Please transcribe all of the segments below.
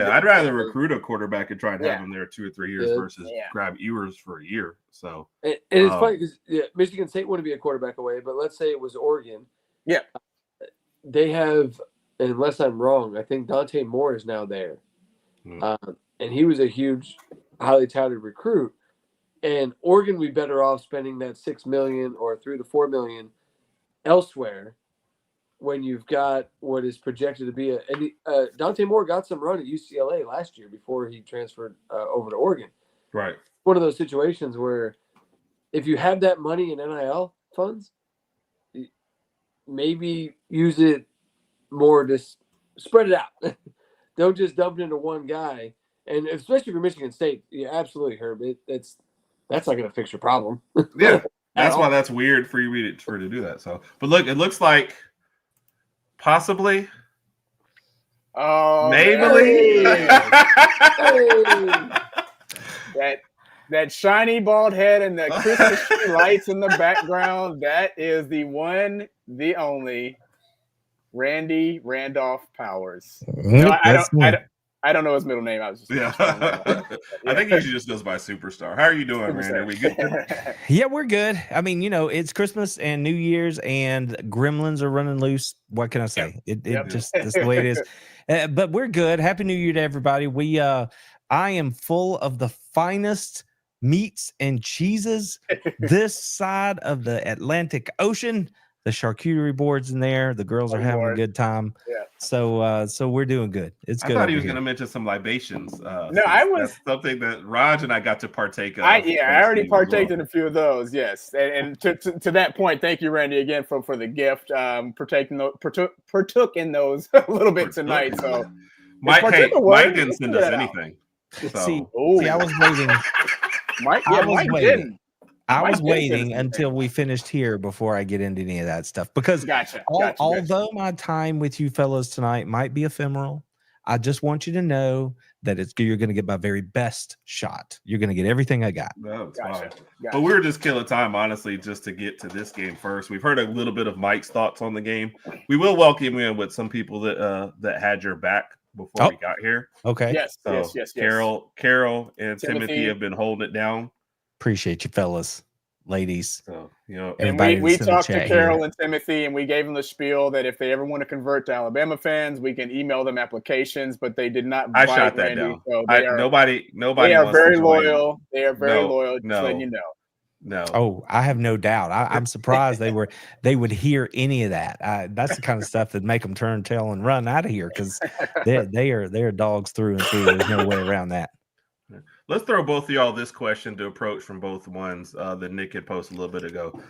I'd rather recruit a quarterback and try and have Yeah. him there 2 or 3 years versus grab Ewers for a year. So, and it's funny because Michigan State wouldn't be a quarterback away, but let's say it was Oregon. Yeah. They have, unless I'm wrong, I think Dante Moore is now there. And he was a huge, highly touted recruit. And Oregon would be better off spending that $6 million or $3 to $4 million elsewhere when you've got what is projected to be Dante Moore got some run at UCLA last year before he transferred over to Oregon. Right. One of those situations where if you have that money in NIL funds, maybe use it more to spread it out. Don't just dump it into one guy. And especially for Michigan State, yeah, absolutely, Herb. That's not going to fix your problem. Yeah, that's why that's weird for you to do that. So, but look, it looks like possibly, maybe. That shiny bald head and the Christmas tree lights in the background. That is the one, the only Randy Randolph Powers. No, I don't know his middle name. I was just I think he just goes by Superstar. How are you doing, Randy? Are we good? Yeah, we're good. I mean, it's Christmas and New Year's, and gremlins are running loose. What can I say? It just that's the way it is. But we're good. Happy New Year to everybody. I am full of the finest meats and cheeses this side of the Atlantic Ocean. The charcuterie board's in there. The girls are having a good time. Yeah. So we're doing good. It's good. I thought he was going to mention some libations. No, that's something that Raj and I got to partake of. I already partaked in a few of those. Yes, and to that point, thank you, Randy, again for the gift. Partook in those a little bit tonight. So Mike didn't send us anything. So. See, I was waiting. Mike didn't. I was waiting until we finished here before I get into any of that stuff because although my time with you fellas tonight might be ephemeral, I just want you to know that you're going to get my very best shot. You're going to get everything I got. No, fine. But we were just killing time, honestly, just to get to this game first. We've heard a little bit of Mike's thoughts on the game. We will welcome you in with some people that had your back before we got here. Okay. Yes. Carol and Timothy have been holding it down. Appreciate you, fellas, ladies. So, and we talked to Carol and Timothy, and we gave them the spiel that if they ever want to convert to Alabama fans, we can email them applications, but they did not. I shot that down. So nobody. They are very loyal. They are very loyal. Just letting you know. No. Oh, I have no doubt. I'm surprised they would hear any of that. That's the kind of stuff that make them turn tail and run out of here because they are dogs through and through. There's no way around that. Let's throw both of y'all this question to approach from both ones that Nick had posted a little bit ago.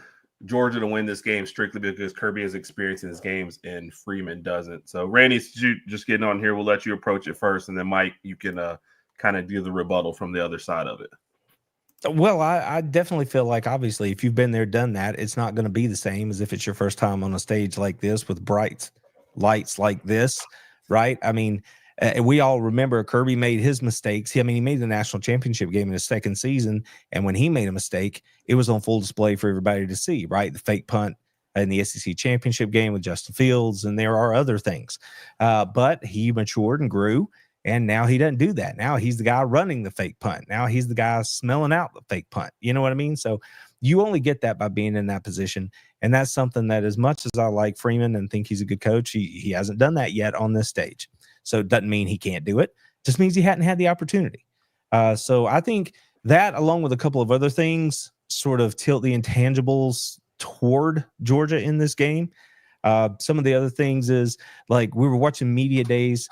Georgia to win this game strictly because Kirby has experience in his games and Freeman doesn't. So, Randy, just getting on here, we'll let you approach it first, and then Mike, you can kind of do the rebuttal from the other side of it. Well, I definitely feel like, obviously, if you've been there, done that, it's not going to be the same as if it's your first time on a stage like this with bright lights like this, right? I mean, we all remember Kirby made his mistakes. He made the national championship game in his second season, and when he made a mistake, it was on full display for everybody to see, right? The fake punt in the SEC championship game with Justin Fields, and there are other things. But he matured and grew, and now he doesn't do that. Now he's the guy running the fake punt. Now he's the guy smelling out the fake punt. You know what I mean? So you only get that by being in that position, and that's something that, as much as I like Freeman and think he's a good coach, he hasn't done that yet on this stage. So it doesn't mean he can't do it. Just means he hadn't had the opportunity. So I think that, along with a couple of other things, sort of tilt the intangibles toward Georgia in this game. Some of the other things is, like, we were watching media days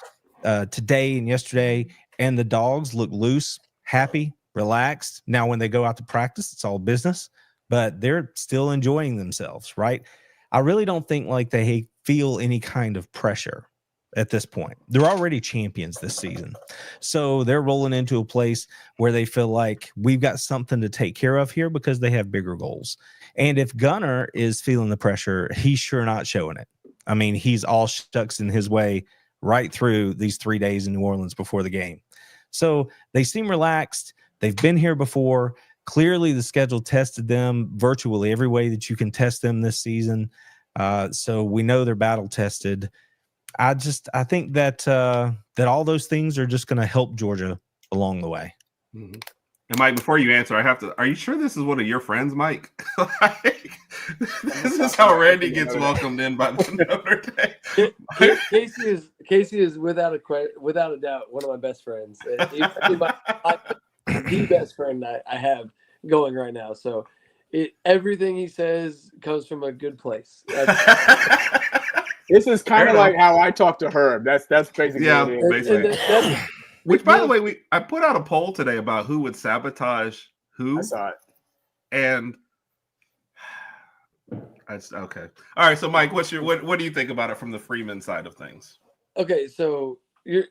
today and yesterday, and the Dogs look loose, happy, relaxed. Now, when they go out to practice, it's all business, but they're still enjoying themselves, right? I really don't think like they feel any kind of pressure at this point. They're already champions this season. So they're rolling into a place where they feel like we've got something to take care of here because they have bigger goals. And if Gunner is feeling the pressure, he's sure not showing it. I mean, he's all shucks in his way right through these 3 days in New Orleans before the game. So they seem relaxed. They've been here before. Clearly the schedule tested them virtually every way that you can test them this season. So we know they're battle tested. I think that that all those things are just going to help Georgia along the way. Mm-hmm. And Mike, before you answer, I have to. Are you sure this is one of your friends, Mike? This is how Randy gets welcomed in by the Notre Dame. Casey is without a doubt one of my best friends. He's the best friend I have going right now. So everything he says comes from a good place. This is kind of like how I talk to Herb. That's basically what it is. Basically. Which, by the way, I put out a poll today about who would sabotage who. I saw it. And okay. All right. So, Mike, what do you think about it from the Freeman side of things? Okay, so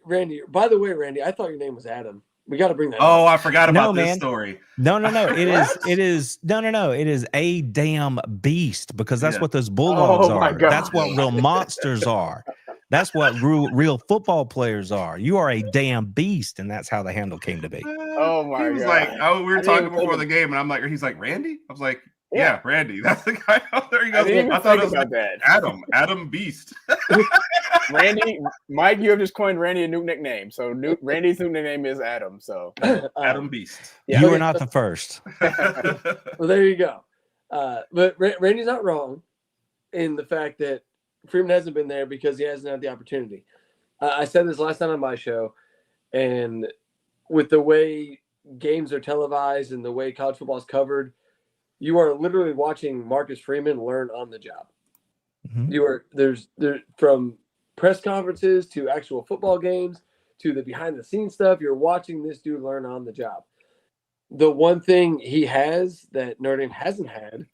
Randy. By the way, Randy, I thought your name was Adam. We got to bring that. Oh, up. I forgot about this story. No. It is a damn beast, because that's what those Bulldogs are. God. That's what real monsters are. That's what real football players are. You are a damn beast, and that's how the handle came to be. Oh my God! He was like, we were talking before the game, and I'm like, he's like, Randy. I was like, yeah, Randy. That's the guy. There he goes. I thought it was about that. Adam Beast. Randy, Mike, you have just coined Randy a new nickname. So Randy's new nickname is Adam. So Adam Beast. Yeah. You are not the first. Well, there you go. But Randy's not wrong in the fact that Freeman hasn't been there because he hasn't had the opportunity. I said this last time on my show, and with the way games are televised and the way college football is covered, you are literally watching Marcus Freeman learn on the job. Mm-hmm. You are there's from press conferences to actual football games to the behind the scenes stuff. You're watching this dude learn on the job. The one thing he has that Notre Dame hasn't had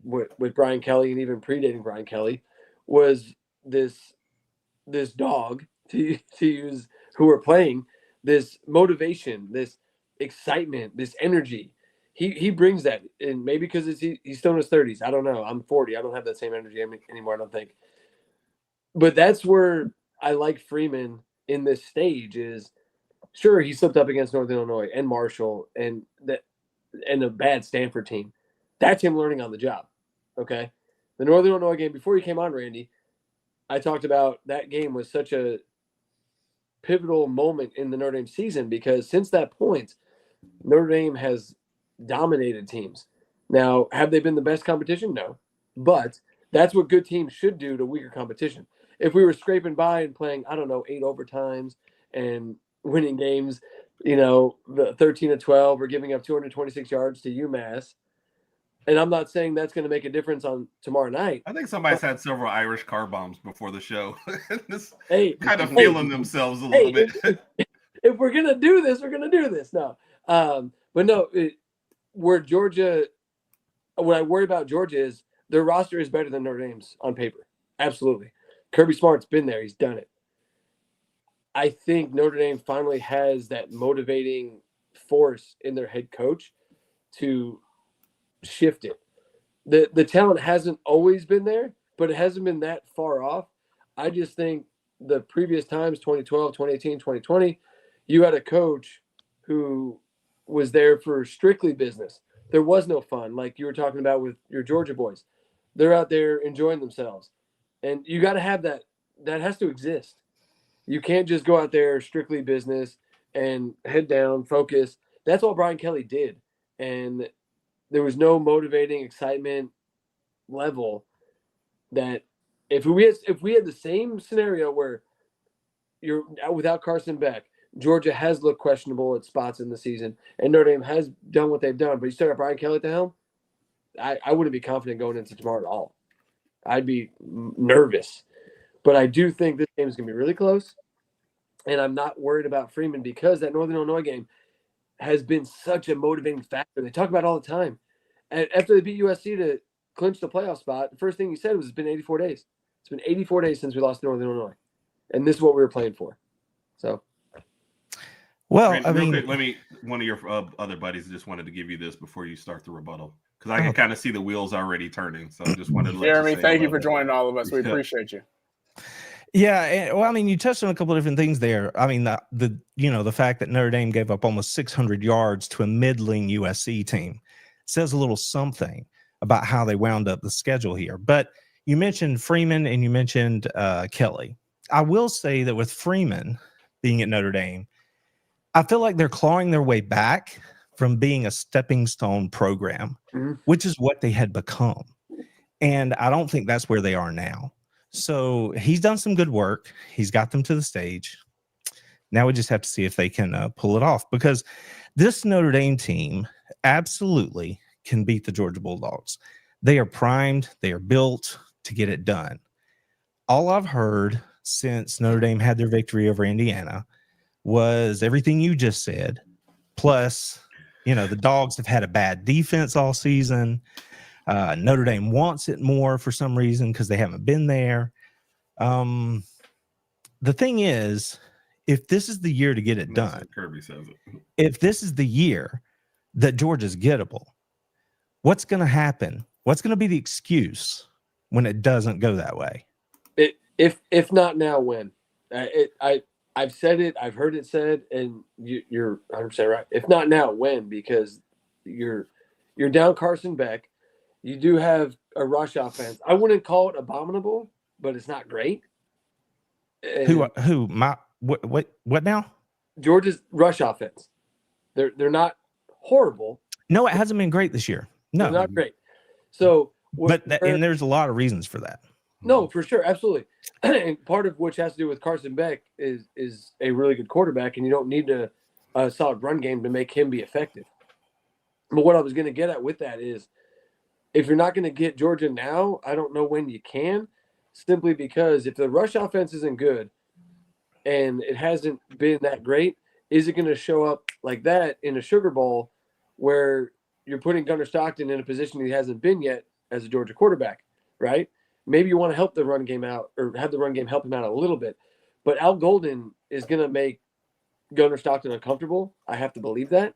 with Brian Kelly, and even predating Brian Kelly, was this dog, to use who we're playing, this motivation, this excitement, this energy. He brings that, and maybe because he's still in his 30s. I don't know. I'm 40. I don't have that same energy anymore, I don't think. But that's where I like Freeman in this stage is, sure, he slipped up against Northern Illinois and Marshall and a bad Stanford team. That's him learning on the job, okay? The Northern Illinois game, before you came on, Randy, I talked about that game was such a pivotal moment in the Notre Dame season because since that point, Notre Dame has dominated teams. Now, have they been the best competition? No. But that's what good teams should do to weaker competition. If we were scraping by and playing, 8 overtimes and winning games, the 13-12 or giving up 226 yards to UMass, and I'm not saying that's going to make a difference on tomorrow night. I think somebody's had several Irish car bombs before the show. Feeling themselves a little bit. If we're going to do this, we're going to do this. No. But no, what I worry about Georgia is their roster is better than Notre Dame's on paper. Absolutely. Kirby Smart's been there. He's done it. I think Notre Dame finally has that motivating force in their head coach to shift it. The talent hasn't always been there, but it hasn't been that far off. I just think the previous times, 2012, 2018, 2020, you had a coach who was there for strictly business. There was no fun, like you were talking about with your Georgia boys. They're out there enjoying themselves. And you got to have that. That has to exist. You can't just go out there strictly business and head down, focus. That's what Brian Kelly did. And there was no motivating excitement level that if we had the same scenario where you're without Carson Beck, Georgia has looked questionable at spots in the season, and Notre Dame has done what they've done, but you still got Brian Kelly at the helm, I wouldn't be confident going into tomorrow at all. I'd be nervous. But I do think this game is going to be really close, and I'm not worried about Freeman because that Northern Illinois game has been such a motivating factor. They talk about it all the time. And after they beat USC to clinch the playoff spot, the first thing he said was, it's been 84 days. It's been 84 days since we lost to Northern Illinois, and this is what we were playing for. So, well, quick, one of your other buddies just wanted to give you this before you start the rebuttal because I can kind of see the wheels already turning. So I just wanted to let Jeremy, thank you for joining all of us. We appreciate you. Yeah, you touched on a couple of different things there. The fact that Notre Dame gave up almost 600 yards to a middling USC team says a little something about how they wound up the schedule here. But you mentioned Freeman and you mentioned Kelly. I will say that with Freeman being at Notre Dame, I feel like they're clawing their way back from being a stepping stone program, which is what they had become. And I don't think that's where they are now. So he's done some good work. He's got them to the stage. Now we just have to see if they can pull it off, because this Notre Dame team absolutely can beat the Georgia Bulldogs. They are primed. They are built to get it done. All I've heard since Notre Dame had their victory over Indiana was everything you just said. Plus, the Dogs have had a bad defense all season. Notre Dame wants it more for some reason because they haven't been there. The thing is, if this is the year to get it done, Kirby says it. If this is the year that Georgia's gettable, what's going to happen? What's going to be the excuse when it doesn't go that way? If not now, when? I've said it. I've heard it said, and you're 100% right. If not now, when? Because you're down Carson Beck. You do have a rush offense. I wouldn't call it abominable, but it's not great. And what now? Georgia's rush offense. They're not horrible. No, it hasn't been great this year. No, they're not great. So, and there's a lot of reasons for that. No, for sure, absolutely. And part of which has to do with Carson Beck is a really good quarterback, and you don't need a solid run game to make him be effective. But what I was going to get at with that is, if you're not going to get Georgia now, I don't know when you can, simply because if the rush offense isn't good and it hasn't been that great, is it going to show up like that in a Sugar Bowl where you're putting Gunnar Stockton in a position he hasn't been yet as a Georgia quarterback, right? Maybe you want to help the run game out or have the run game help him out a little bit. But Al Golden is going to make Gunnar Stockton uncomfortable. I have to believe that.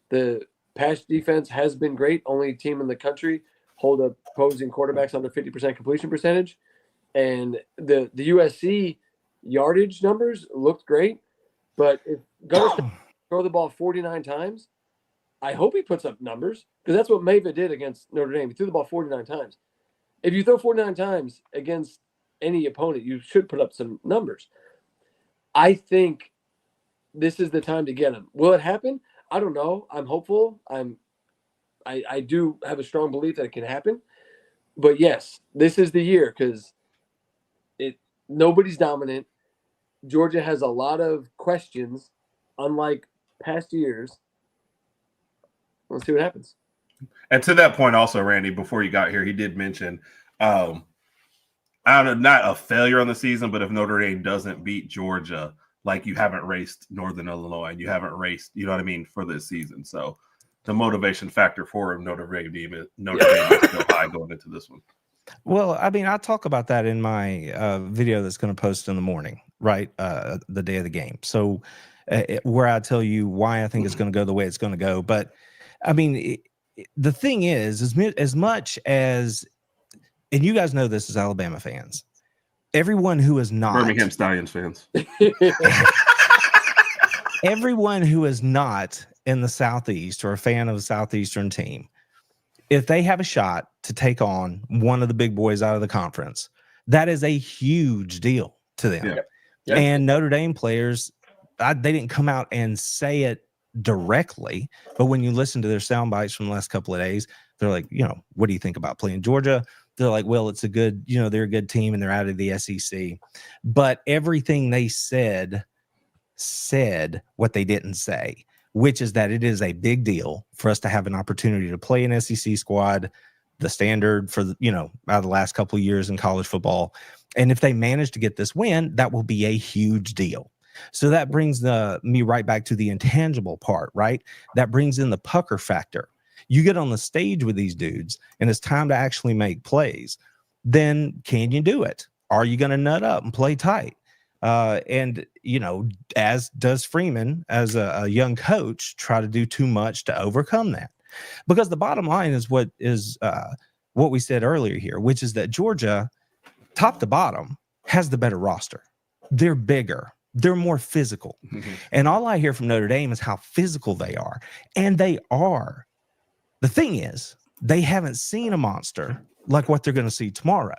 The pass defense has been great. Only team in the country hold opposing quarterbacks under 50% completion percentage. And the USC yardage numbers looked great. But if Gunnar Stockton throw the ball 49 times, I hope he puts up numbers, because that's what Mava did against Notre Dame. He threw the ball 49 times. If you throw 49 times against any opponent, you should put up some numbers. I think this is the time to get him. Will it happen? I don't know. I'm hopeful. I do have a strong belief that it can happen. But yes, this is the year, because nobody's dominant. Georgia has a lot of questions, unlike past years. Let's see what happens. And to that point also, Randy, before you got here, he did mention, I don't know, not a failure on the season, but if Notre Dame doesn't beat Georgia, like, you haven't raced Northern Illinois and you haven't raced, you know what I mean, for this season. So the motivation factor for Notre Dame is still high going into this one. Well, I mean, I talk about that in my video that's going to post in the morning, right? The day of the game. So where I tell you why I think it's going to go the way it's going to go. But I mean, the thing is as much as, and you guys know this as Alabama fans, everyone who is not Birmingham Stallions fans, everyone who is not in the Southeast or a fan of a Southeastern team, if they have a shot to take on one of the big boys out of the conference, that is a huge deal to them. Yeah. Yeah. And Notre Dame players, they didn't come out and say it directly, but when you listen to their sound bites from the last couple of days, they're like, what do you think about playing Georgia? They're like, well, it's a good, they're a good team and they're out of the SEC. But everything they said what they didn't say, which is that it is a big deal for us to have an opportunity to play an SEC squad, the standard for, out of the last couple of years in college football. And if they manage to get this win, that will be a huge deal. So that brings me right back to the intangible part, right? That brings in the pucker factor. You get on the stage with these dudes and it's time to actually make plays. Then can you do it? Are you going to nut up and play tight? And, as does Freeman as a young coach, try to do too much to overcome that. Because the bottom line is what we said earlier here, which is that Georgia, top to bottom, has the better roster. They're bigger. They're more physical. Mm-hmm. And all I hear from Notre Dame is how physical they are. And they are. The thing is, they haven't seen a monster like what they're going to see tomorrow.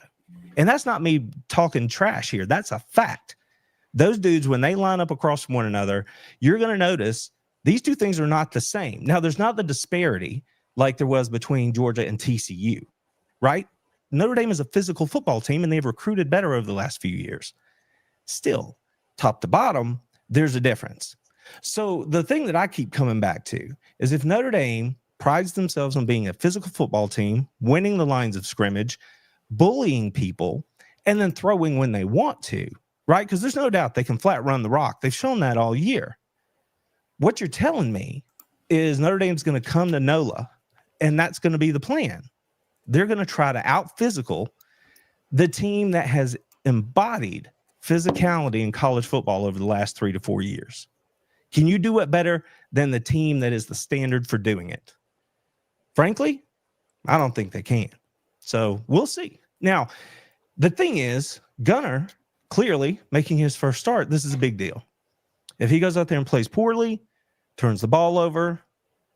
And that's not me talking trash here. That's a fact. Those dudes, when they line up across from one another, you're going to notice these two things are not the same. Now, there's not the disparity like there was between Georgia and TCU, right? Notre Dame is a physical football team, and they've recruited better over the last few years. Still, top to bottom, there's a difference. So the thing that I keep coming back to is if Notre Dame prides themselves on being a physical football team, winning the lines of scrimmage, bullying people, and then throwing when they want to, right? Because there's no doubt they can flat run the rock. They've shown that all year. What you're telling me is Notre Dame's going to come to NOLA, and that's going to be the plan. They're going to try to out-physical the team that has embodied physicality in college football over the last 3 to 4 years. Can you do it better than the team that is the standard for doing it? Frankly, I don't think they can. So we'll see. Now, the thing is, Gunner clearly making his first start, this is a big deal. If he goes out there and plays poorly, turns the ball over,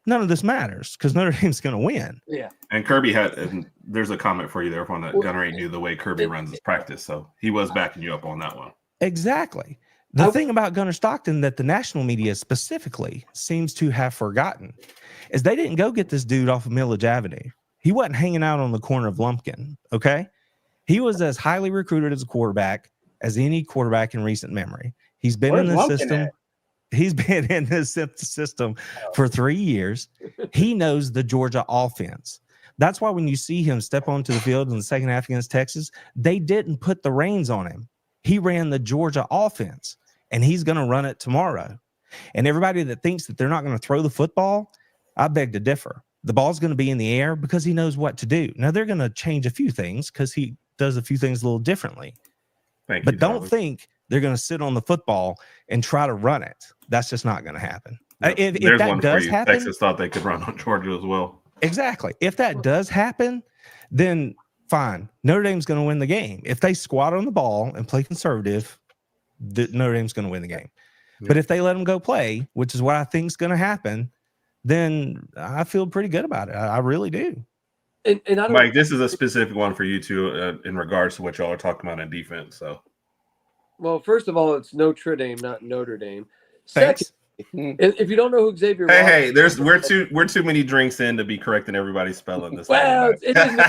none of this matters because Notre Dame's going to win. Yeah. And Kirby and there's a comment for you there on that. Gunner ain't do the way Kirby runs his practice. So he was backing you up on that one. Exactly. The thing about Gunner Stockton that the national media specifically seems to have forgotten is they didn't go get this dude off of Millage Avenue. He wasn't hanging out on the corner of Lumpkin, okay? He was as highly recruited as a quarterback as any quarterback in recent memory. He's been in this system. He's been in this system for 3 years. He knows the Georgia offense. That's why when you see him step onto the field in the second half against Texas, they didn't put the reins on him. He ran the Georgia offense, and he's going to run it tomorrow. And everybody that thinks that they're not going to throw the football, I beg to differ. The ball's going to be in the air because he knows what to do. Now, they're going to change a few things because he does a few things a little differently. But don't think they're going to sit on the football and try to run it. That's just not going to happen. Yep. If that does happen, Texas thought they could run on Georgia as well. Exactly. If that does happen, then fine. Notre Dame's going to win the game. If they squat on the ball and play conservative, Notre Dame's going to win the game. Yep. But if they let them go play, which is what I think is going to happen, then I feel pretty good about it. I really do. And I don't, Mike, this is a specific one for you two in regards to what y'all are talking about in defense. So, well, first of all, it's Notre Dame, not Notre Dame. Second, if you don't know who Xavier Watts, we're too many drinks in to be correcting everybody's spelling this. Well, it isn't.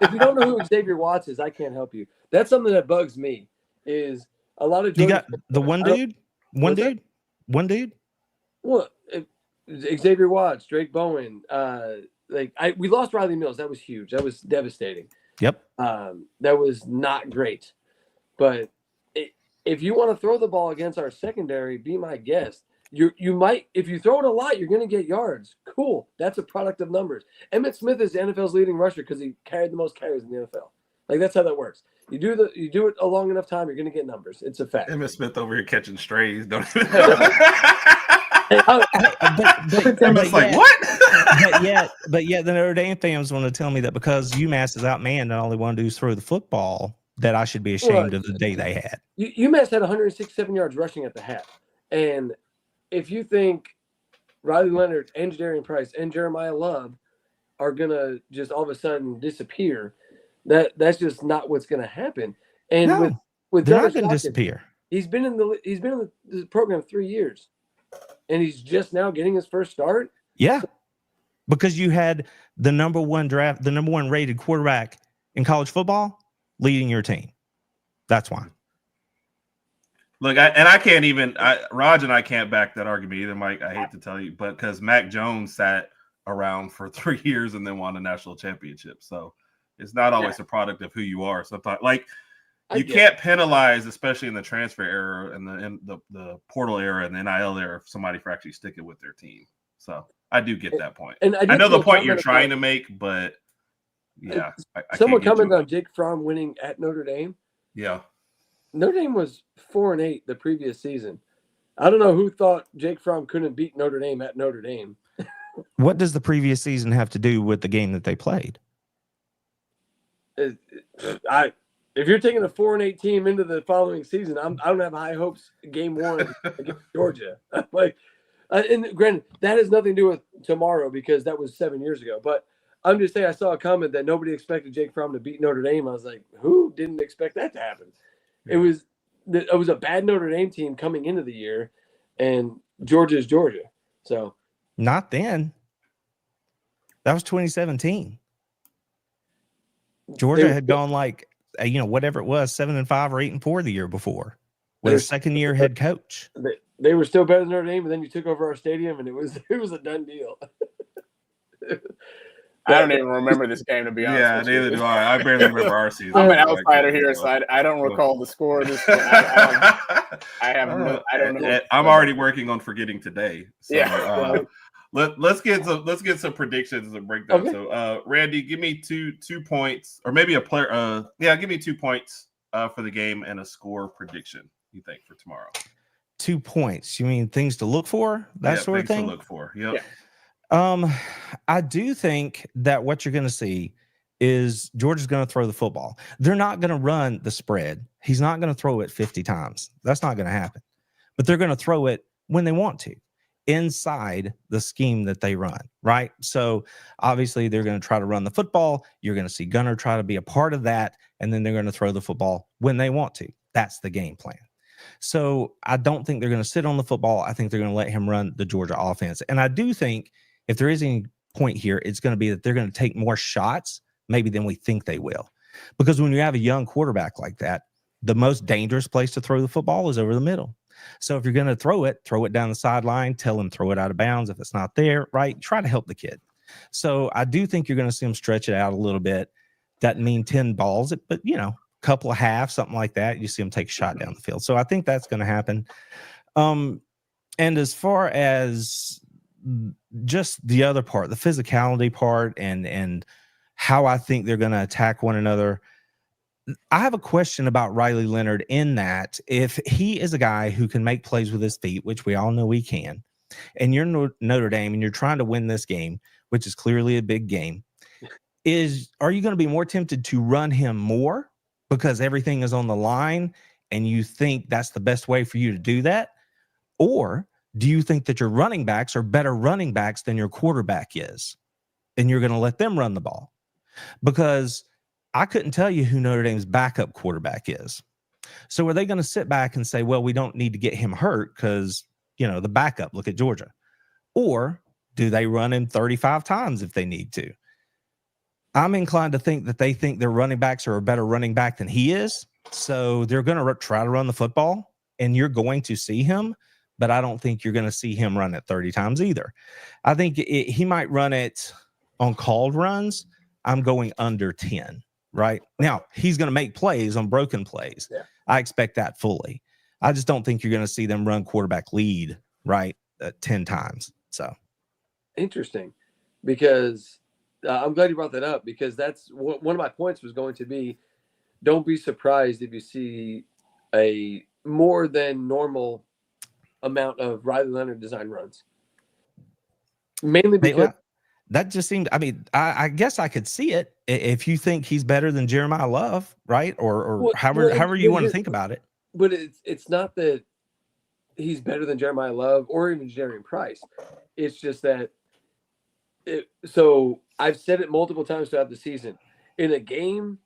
If you don't know who Xavier Watts is, I can't help you. That's something that bugs me. Is a lot of you got the one dude. Well, Xavier Watts, Drake Bowen. We lost Riley Mills. That was huge. That was devastating. Yep. That was not great. But if you want to throw the ball against our secondary, be my guest. You might, if you throw it a lot, you're going to get yards. Cool. That's a product of numbers. Emmitt Smith is the NFL's leading rusher because he carried the most carries in the NFL. Like, that's how that works. You do it a long enough time, you're going to get numbers. It's a fact. Emmitt Smith over here catching strays. Don't Emmitt's like, what? but yet the Notre Dame fans want to tell me that because UMass is outmanned and all they want to do is throw the football, that I should be ashamed of the day they had. UMass had 167 yards rushing at the half. And if you think Riley Leonard and Jadarian Price and Jeremiah Love are going to just all of a sudden disappear, that's just not what's going to happen. And no, with they're not going to disappear. He's been in the program 3 years, and he's just now getting his first start. Yeah, because you had the number one rated quarterback in college football leading your team. That's why. Look, I can't even. Raj and I can't back that argument either, Mike. I hate to tell you, but because Mac Jones sat around for 3 years and then won a national championship, so it's not always a product of who you are. Sometimes, you can't penalize, especially in the transfer era and the portal era and the NIL era, if somebody for actually sticking with their team. So I do get that point. And I know the point you're trying to make, but yeah. Someone commented on Jake Fromm winning at Notre Dame. Yeah. Notre Dame was 4-8 the previous season. I don't know who thought Jake Fromm couldn't beat Notre Dame at Notre Dame. What does the previous season have to do with the game that they played? If you're taking a 4-8 team into the following season, I don't have high hopes. Game 1 against Georgia. And granted, that has nothing to do with tomorrow because that was 7 years ago. But I'm just saying, I saw a comment that nobody expected Jake Fromm to beat Notre Dame. I was like, who didn't expect that to happen? It was it was a bad Notre Dame team coming into the year, and Georgia is Georgia. So not then. That was 2017. Georgia had gone like, whatever it was, 7-5 or 8-4 the year before with a second-year head coach. They were still better than Notre Dame, and then you took over our stadium, and it was a done deal. I don't even remember this game, to be honest. Yeah, neither do I. I barely remember our season. I'm an outsider here, so I don't recall the score of this. I don't know. I'm already working on forgetting today. So, yeah. Let's get some predictions and breakdown. Okay. So, Randy, give me two points, or maybe a player. Give me 2 points for the game and a score prediction. You think for tomorrow? 2 points. You mean things to look for? That sort of thing. Things to look for. Yep. Yeah. I do think that what you're going to see is Georgia's going to throw the football. They're not going to run the spread. He's not going to throw it 50 times. That's not going to happen. But they're going to throw it when they want to, inside the scheme that they run, right? So obviously they're going to try to run the football. You're going to see Gunner try to be a part of that, and then they're going to throw the football when they want to. That's the game plan. So I don't think they're going to sit on the football. I think they're going to let him run the Georgia offense. And I do think if there is any point here, it's going to be that they're going to take more shots maybe than we think they will. Because when you have a young quarterback like that, the most dangerous place to throw the football is over the middle. So if you're going to throw it down the sideline, tell him throw it out of bounds. If it's not there, right, try to help the kid. So I do think you're going to see him stretch it out a little bit. Doesn't mean 10 balls, but, a couple of halves, something like that. You see him take a shot down the field. So I think that's going to happen. And as far as just the other part, the physicality part, and how I think they're going to attack one another, I have a question about Riley Leonard in that if he is a guy who can make plays with his feet, which we all know he can, and you're Notre Dame and you're trying to win this game, which is clearly a big game, are you going to be more tempted to run him more because everything is on the line and you think that's the best way for you to do that? Or do you think that your running backs are better running backs than your quarterback is, and you're going to let them run the ball? Because I couldn't tell you who Notre Dame's backup quarterback is. So are they going to sit back and say, well, we don't need to get him hurt because, the backup, look at Georgia? Or do they run him 35 times if they need to? I'm inclined to think that they think their running backs are a better running back than he is. So they're going to try to run the football, and you're going to see him. But I don't think you're going to see him run it 30 times either. I think he might run it on called runs. I'm going under 10, right? Now, he's going to make plays on broken plays. Yeah. I expect that fully. I just don't think you're going to see them run quarterback lead, right, 10 times. So interesting, because I'm glad you brought that up, because that's one of my points was going to be, don't be surprised if you see a more than normal amount of Riley Leonard design runs. Mainly because that just seemed, I guess I could see it if you think he's better than Jeremiah Love, right? Or however you want to think about it. But it's not that he's better than Jeremiah Love or even Jerry Price. It's just that so I've said it multiple times throughout the season. In a game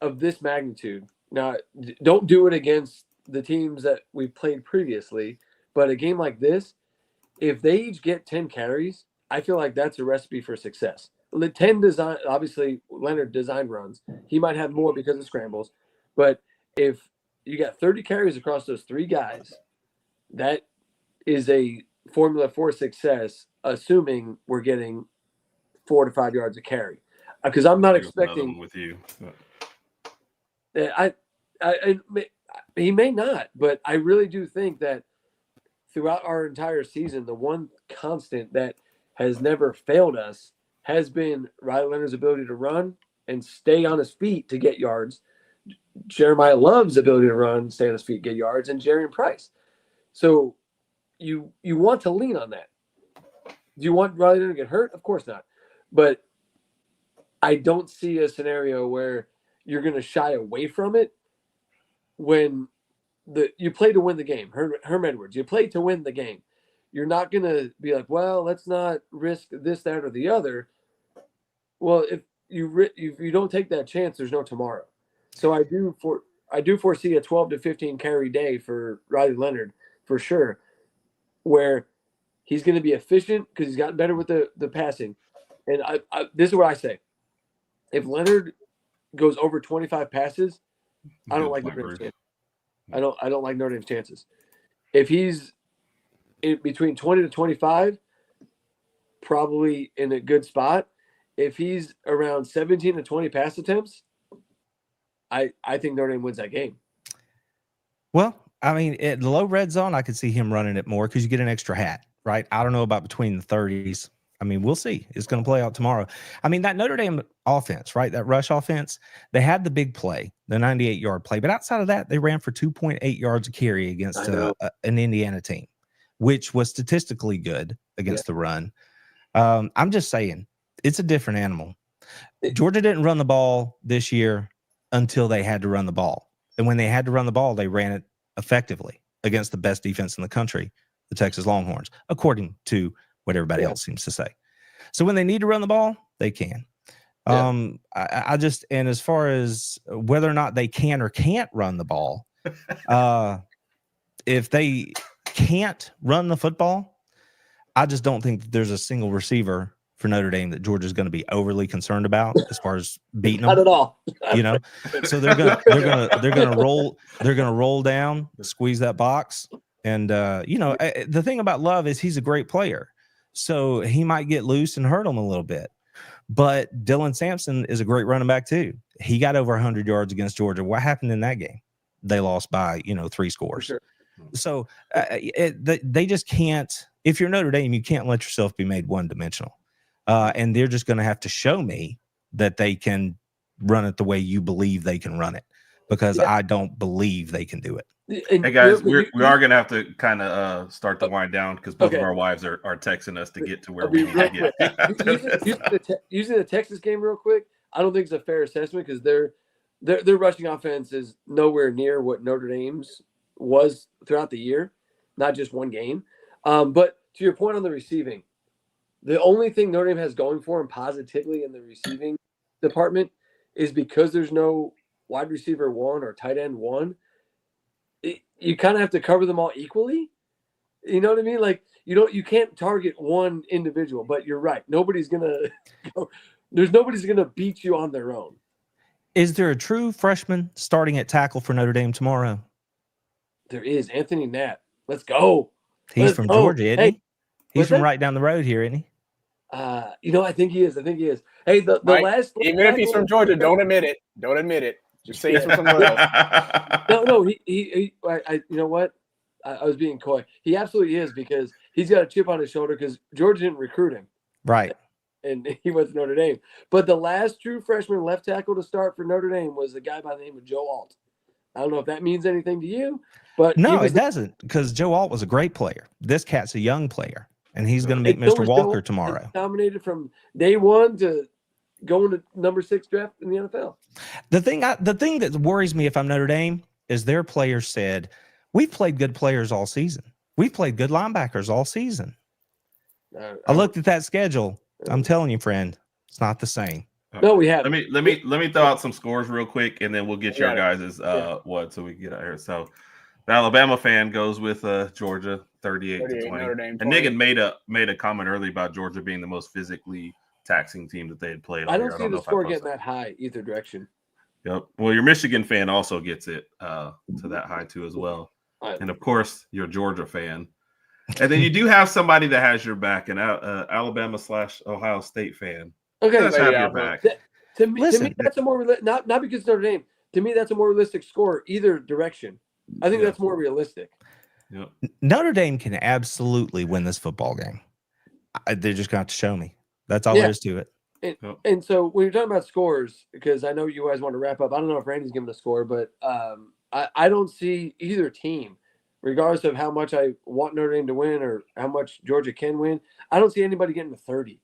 of this magnitude, now don't do it against the teams that we've played previously, but a game like this, if they each get 10 carries, I feel like that's a recipe for success. 10 design, obviously Leonard design runs. He might have more because of scrambles, but if you got 30 carries across those three guys, that is a formula for success, assuming we're getting 4 to 5 yards a carry. Because I'm not expecting with you. He may not, but I really do think that throughout our entire season, the one constant that has never failed us has been Riley Leonard's ability to run and stay on his feet to get yards. Jeremiah Love's ability to run, stay on his feet, get yards, and Jarian Price. So you want to lean on that. Do you want Riley Leonard to get hurt? Of course not. But I don't see a scenario where you're going to shy away from it when you play to win the game. Herm Edwards, you play to win the game. You're not going to be like, well, let's not risk this, that, or the other. Well, if you don't take that chance, there's no tomorrow. So do foresee a 12 to 15 carry day for Riley Leonard for sure, where he's going to be efficient because he's gotten better with the passing. And this is what I say: if Leonard goes over 25 passes, I don't like Notre Dame's chances. I don't like Notre Dame's chances. If he's in between 20 to 25, probably in a good spot. If he's around 17 to 20 pass attempts, I think Notre Dame wins that game. Well, I mean, at the low red zone, I could see him running it more because you get an extra hat, right? I don't know about between the 30s. I mean, we'll see. It's going to play out tomorrow. I mean, that Notre Dame offense, right? That rush offense, they had the big play, the 98-yard play. But outside of that, they ran for 2.8 yards a carry against an Indiana team, which was statistically good against the run. I'm just saying, it's a different animal. Georgia didn't run the ball this year until they had to run the ball. And when they had to run the ball, they ran it effectively against the best defense in the country, the Texas Longhorns, according to what everybody else seems to say. So when they need to run the ball, they can. I just, and as far as whether or not they can or can't run the ball, if they can't run the football, I just don't think that there's a single receiver for Notre Dame that Georgia's going to be overly concerned about as far as beating them. Not at all. You know, so they're gonna roll down, squeeze that box, and the thing about Love is he's a great player, so he might get loose and hurt them a little bit. But Dylan Sampson is a great running back too. He got over 100 yards against Georgia. What happened in that game? They lost by 3 scores. Sure. So they just can't. If you're Notre Dame, you can't let yourself be made one-dimensional. And they're just going to have to show me that they can run it the way you believe they can run it, because I don't believe they can do it. Hey guys, we are going to have to kind of start to wind down because both of our wives are texting us to get to where we need to get. Using the Texas game real quick, I don't think it's a fair assessment because their rushing offense is nowhere near what Notre Dame's was throughout the year, not just one game. But to your point on the receiving, the only thing Notre Dame has going for them positively in the receiving department is because there's no wide receiver 1 or tight end 1. You kind of have to cover them all equally. You know what I mean? Like you can't target one individual. But you're right. Nobody's gonna beat you on their own. Is there a true freshman starting at tackle for Notre Dame tomorrow? There is. Anthony Nat. Let's go. He's from Georgia, isn't he? He's from right down the road here, isn't he? I think he is. Hey, the last even if he's from Georgia, don't admit it. Just say he's from somewhere else. No. He you know what? I was being coy. He absolutely is, because he's got a chip on his shoulder because Georgia didn't recruit him. Right. And he went to Notre Dame. But the last true freshman left tackle to start for Notre Dame was a guy by the name of Joe Alt. I don't know if that means anything to you, but no, it doesn't, because Joe Alt was a great player. This cat's a young player, and he's going to meet Mr. Walker tomorrow. Nominated from day 1 to going to number 6 draft in the NFL. The thing that worries me if I'm Notre Dame is their players said, we've played good players all season. We've played good linebackers all season. I looked at that schedule. I'm telling you, friend, it's not the same. No, we have. Let me throw out some scores real quick, and then we'll get your guys' what, so we can get out here. So the Alabama fan goes with Georgia 38-20. And Nick had made a comment earlier about Georgia being the most physically taxing team that they had played. I don't see the score getting that high either direction. Yep. Well, your Michigan fan also gets it to that high too as well. And of course, your Georgia fan. And then you do have somebody that has your back, an Alabama/Ohio State fan. Okay, does have your back. To me, that's a more not because Notre Dame. To me, that's a more realistic score either direction. I think that's more realistic. Yep. Notre Dame can absolutely win this football game. They're just going to have to show me. That's all there is to it. And so when you're talking about scores, because I know you guys want to wrap up, I don't know if Randy's giving a score, but I don't see either team, regardless of how much I want Notre Dame to win or how much Georgia can win, I don't see anybody getting to 30.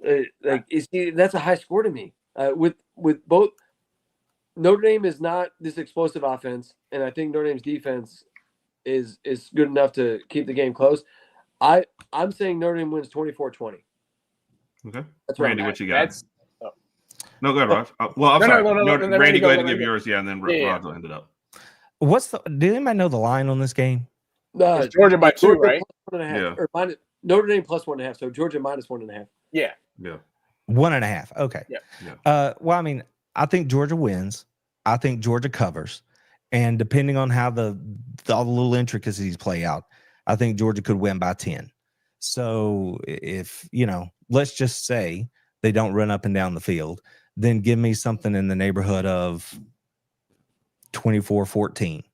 That's a high score to me. With both, Notre Dame is not this explosive offense, and I think Notre Dame's defense is good enough to keep the game close. I'm saying Notre Dame wins 24-20. Okay, that's Randy, what you got? No, go ahead, Raj. Well, I'm sorry. No, Randy, go ahead and give yours. Yeah, and then Raj will end it up. Do anybody know the line on this game? No, it's Georgia by 2, right? +1.5, or Notre Dame +1.5. So Georgia -1.5. Yeah. 1.5. Okay. Yeah. Well, I mean, I think Georgia wins. I think Georgia covers. And depending on how all the little intricacies play out, I think Georgia could win by 10. So if, let's just say they don't run up and down the field, then give me something in the neighborhood of 24-14,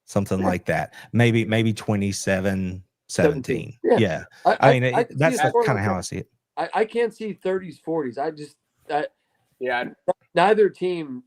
something like that. Maybe 27-17. Yeah. I mean, that's kind of how I see it. I can't see 30s, 40s. Neither team,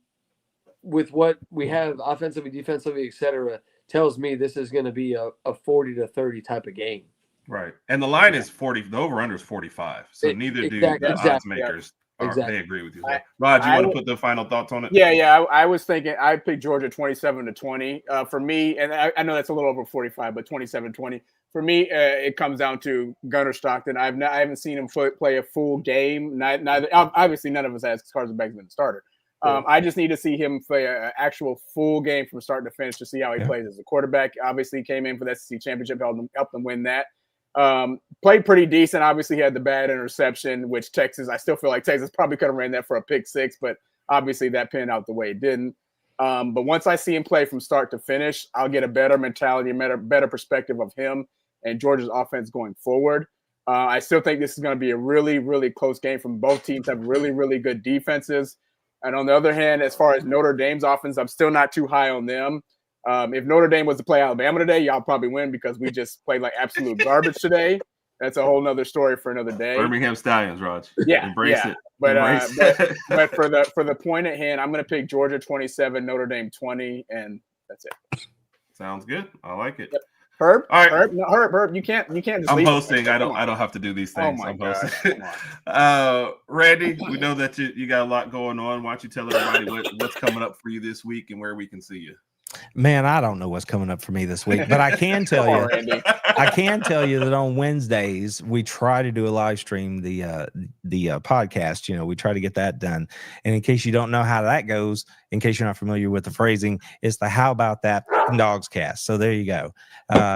with what we have offensively, defensively, etc., tells me this is going to be a 40-30 type of game. Right. And the line is 40. The over-under is 45. So neither do the odds makers. They agree with you. Rod, you want to put the final thoughts on it? Yeah. I was thinking I picked Georgia 27-20. For me, and I know that's a little over 45, but 27-20. For me, it comes down to Gunnar Stockton. I haven't seen him play a full game. Neither obviously none of us has, because Carson Beck's been the starter. I just need to see him play an actual full game from start to finish to see how he plays as a quarterback. Obviously, he came in for the SEC championship, helped them win that. Played pretty decent. Obviously, he had the bad interception, which I still feel like Texas probably could have ran that for a pick 6, but obviously that panned out the way it didn't. But once I see him play from start to finish, I'll get a better mentality, a better perspective of him and Georgia's offense going forward. I still think this is going to be a really, really close game from both teams have really, really good defenses. And on the other hand, as far as Notre Dame's offense, I'm still not too high on them. If Notre Dame was to play Alabama today, y'all probably win because we just played like absolute garbage today. That's a whole nother story for another day. Birmingham Stallions, Raj. Yeah, embrace it. But for the point at hand, I'm going to pick Georgia 27, Notre Dame 20, and that's it. Sounds good. I like it. Yep. Herb, all right. Herb, you can't just. I'm hosting. I don't have to do these things. Oh my I'm hosting. Randy, we know that you got a lot going on. Why don't you tell everybody what's coming up for you this week and where we can see you? Man, I don't know what's coming up for me this week, but I can tell you, that on Wednesdays we try to do a live stream, the podcast. We try to get that done. And in case you don't know how that goes, in case you're not familiar with the phrasing, it's the How About That Dogs Cast. So there you go.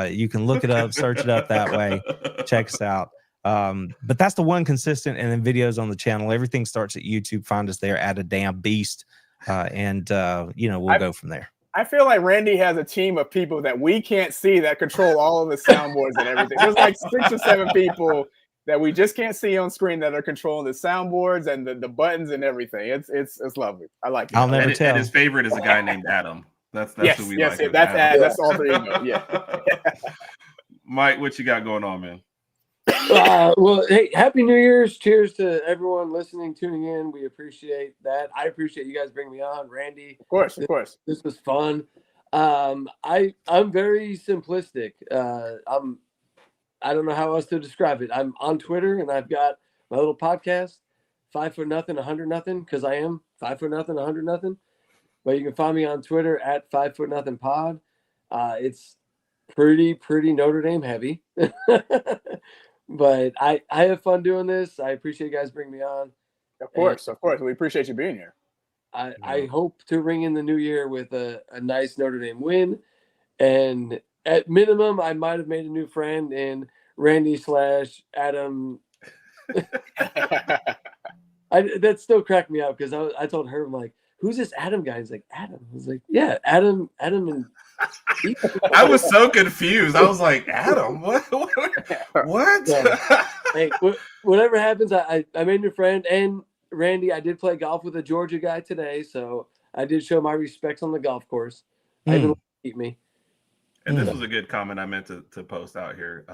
You can look it up, search it up that way. Check us out. But that's the one consistent, and then videos on the channel. Everything starts at YouTube. Find us there at adamnbeast, and we'll go from there. I feel like Randy has a team of people that we can't see that control all of the soundboards and everything. There's like 6 or 7 people that we just can't see on screen that are controlling the soundboards and the buttons and everything. It's lovely. I like it. I'll never tell. And his favorite is a guy named Adam. That's who we like. Yes, that's all 3 of them. Yeah. Mike, what you got going on, man? Well, hey, Happy New Year's. Cheers to everyone listening, tuning in. We appreciate that. I appreciate you guys bringing me on, Randy. Of course. This was fun. I'm very simplistic. I don't know how else to describe it. I'm on Twitter and I've got my little podcast, 5 foot nothing, 100 nothing, because I am 5 foot nothing, 100 nothing. But you can find me on Twitter at 5 foot nothing pod. It's pretty Notre Dame heavy. But I have fun doing this. I appreciate you guys bringing me on. Of course. We appreciate you being here. I hope to ring in the new year with a nice Notre Dame win. And at minimum, I might have made a new friend in Randy/Adam. That still cracked me up because I told her, I'm like, who's this Adam guy? He's like, Adam. I was like, yeah, Adam and I was so confused. I was like, Adam, what? Yeah. Hey, whatever happens, I made a new friend. And Randy, I did play golf with a Georgia guy today, so I did show my respects on the golf course. I didn't keep me. And this was a good comment I meant to post out here.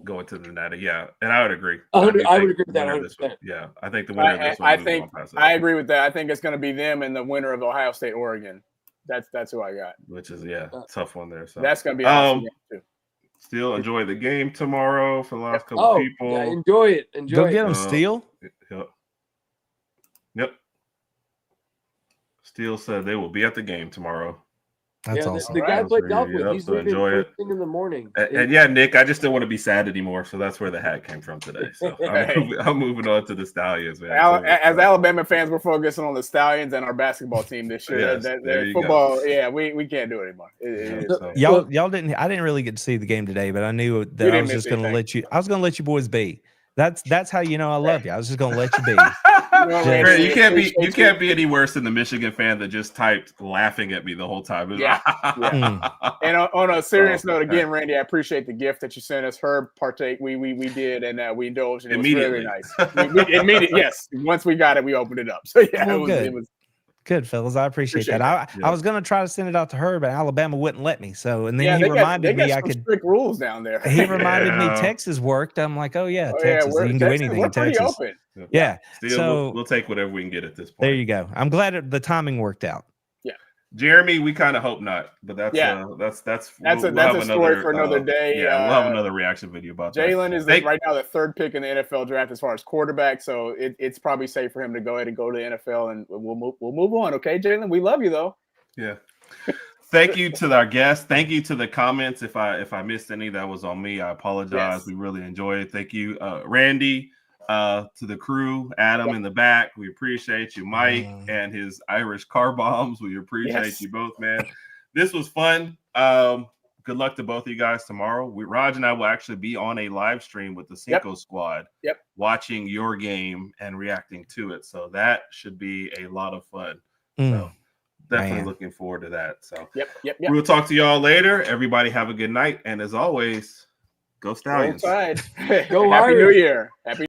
Going to the Nevada, yeah, and I would agree. I would agree with that 100%. Yeah, I think the winner of this one. I agree with that. I think it's going to be them and the winner of Ohio State, Oregon. That's who I got. Which is tough one there. So that's going to be awesome too. Still enjoy the game tomorrow for the last couple people. Yeah, enjoy it. Go get them, Steele. Yep. Steele said they will be at the game tomorrow. That's awesome. The guy I played golf with, Yep, he's so leaving enjoy first it. thing in the morning. And yeah, Nick, I just didn't want to be sad anymore, so that's where the hat came from today. So I'm moving on to the Stallions, man. As Alabama fans, we're focusing on the Stallions and our basketball team this year. Yes, there you football, go. yeah, we can't do it anymore. Y'all didn't. I didn't really get to see the game today, but I knew that I was just going to let you. I was going to let you boys be. That's how you know I love you. I was just going to let you be. Randy, you can't be any worse than the Michigan fan that just typed laughing at me the whole time. Yeah. And on a serious note, again, Randy, I appreciate the gift that you sent us. Herb partake, we did, and we indulged. It was very nice. Immediately, yes. Once we got it, we opened it up. So yeah, well, it was good, fellas. I appreciate that. I was going to try to send it out to her, but Alabama wouldn't let me. So, and then he reminded me I could strict rules down there. He reminded me Texas worked. I'm like, oh yeah, Texas. You can do anything in Texas. Open. Yeah. Still, so we'll take whatever we can get at this point. There you go. I'm glad the timing worked out. Yeah. Jeremy, we kind of hope not, but that's a story for another day. Yeah, we'll have another reaction video about that. Jalen is right now the third pick in the NFL draft as far as quarterback, so it's probably safe for him to go ahead and go to the NFL, and we'll move on. Okay, Jalen, we love you though. Yeah. Thank you to our guests. Thank you to the comments. If I missed any, that was on me. I apologize. Yes. We really enjoyed it. Thank you, Randy. To the crew, Adam in the back, we appreciate you. Mike and his Irish car bombs, we appreciate you both, man. This was fun. Good luck to both of you guys tomorrow. Raj and I will actually be on a live stream with the Cinco squad, watching your game and reacting to it. So that should be a lot of fun. So definitely looking forward to that. So we'll talk to y'all later. Everybody have a good night, and as always, go Stallions. Go Happy New Year. Happy